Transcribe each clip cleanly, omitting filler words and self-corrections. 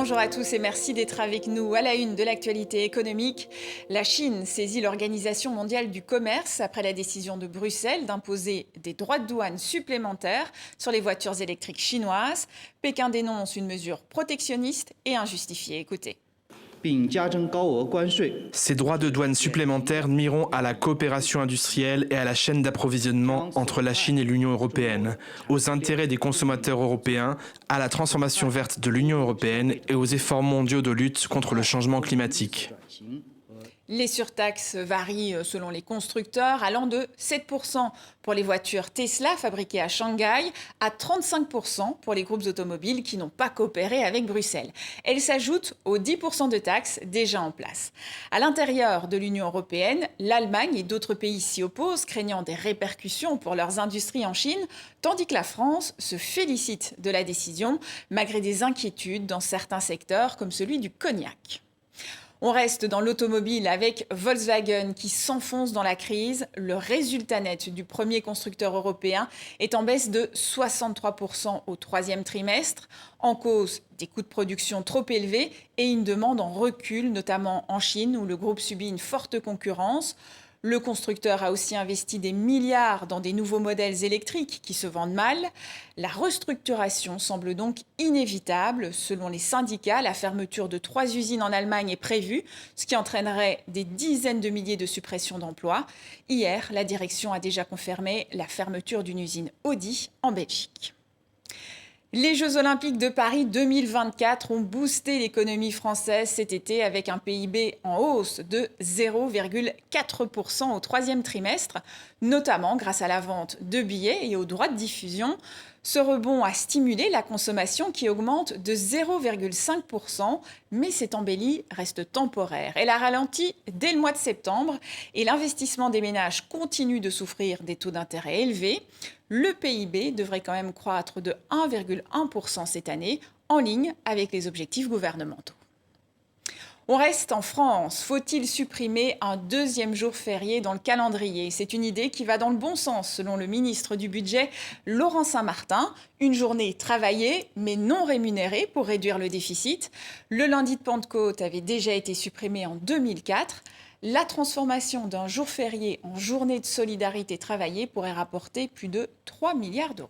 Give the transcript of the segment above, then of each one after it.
bonjour à tous et merci d'être avec nous. À la une de l'actualité économique, la Chine saisit l'Organisation mondiale du commerce après la décision de Bruxelles d'imposer des droits de douane supplémentaires sur les voitures électriques chinoises. Pékin dénonce une mesure protectionniste et injustifiée. Écoutez. Ces droits de douane supplémentaires nuiront à la coopération industrielle et à la chaîne d'approvisionnement entre la Chine et l'Union européenne, aux intérêts des consommateurs européens, à la transformation verte de l'Union européenne et aux efforts mondiaux de lutte contre le changement climatique. Les surtaxes varient selon les constructeurs, allant de 7% pour les voitures Tesla fabriquées à Shanghai à 35% pour les groupes automobiles qui n'ont pas coopéré avec Bruxelles. Elles s'ajoutent aux 10% de taxes déjà en place. À l'intérieur de l'Union européenne, l'Allemagne et d'autres pays s'y opposent, craignant des répercussions pour leurs industries en Chine, tandis que la France se félicite de la décision, malgré des inquiétudes dans certains secteurs comme celui du cognac. On reste dans l'automobile avec Volkswagen qui s'enfonce dans la crise. Le résultat net du premier constructeur européen est en baisse de 63% au troisième trimestre. En cause, des coûts de production trop élevés et une demande en recul, notamment en Chine où le groupe subit une forte concurrence. Le constructeur a aussi investi des milliards dans des nouveaux modèles électriques qui se vendent mal. La restructuration semble donc inévitable. Selon les syndicats, la fermeture de 3 usines en Allemagne est prévue, ce qui entraînerait des dizaines de milliers de suppressions d'emplois. Hier, la direction a déjà confirmé la fermeture d'une usine Audi en Belgique. Les Jeux Olympiques de Paris 2024 ont boosté l'économie française cet été avec un PIB en hausse de 0,4% au troisième trimestre, notamment grâce à la vente de billets et aux droits de diffusion. Ce rebond a stimulé la consommation qui augmente de 0,5%, mais cette embellie reste temporaire. Elle a ralenti dès le mois de septembre et l'investissement des ménages continue de souffrir des taux d'intérêt élevés. Le PIB devrait quand même croître de 1,1% cette année, en ligne avec les objectifs gouvernementaux. On reste en France. Faut-il supprimer un deuxième jour férié dans le calendrier? C'est une idée qui va dans le bon sens, selon le ministre du Budget, Laurent Saint-Martin. Une journée travaillée, mais non rémunérée pour réduire le déficit. Le lundi de Pentecôte avait déjà été supprimé en 2004. La transformation d'un jour férié en journée de solidarité travaillée pourrait rapporter plus de 3 milliards d'euros.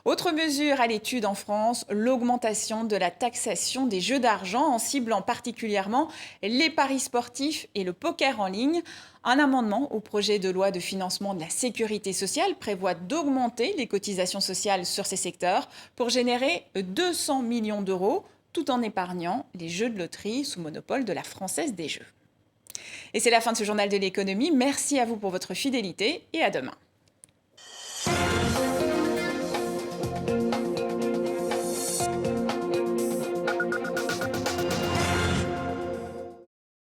Autre mesure à l'étude en France, l'augmentation de la taxation des jeux d'argent en ciblant particulièrement les paris sportifs et le poker en ligne. Un amendement au projet de loi de financement de la sécurité sociale prévoit d'augmenter les cotisations sociales sur ces secteurs pour générer 200 millions d'euros tout en épargnant les jeux de loterie sous monopole de la Française des Jeux. Et c'est la fin de ce journal de l'économie. Merci à vous pour votre fidélité et à demain.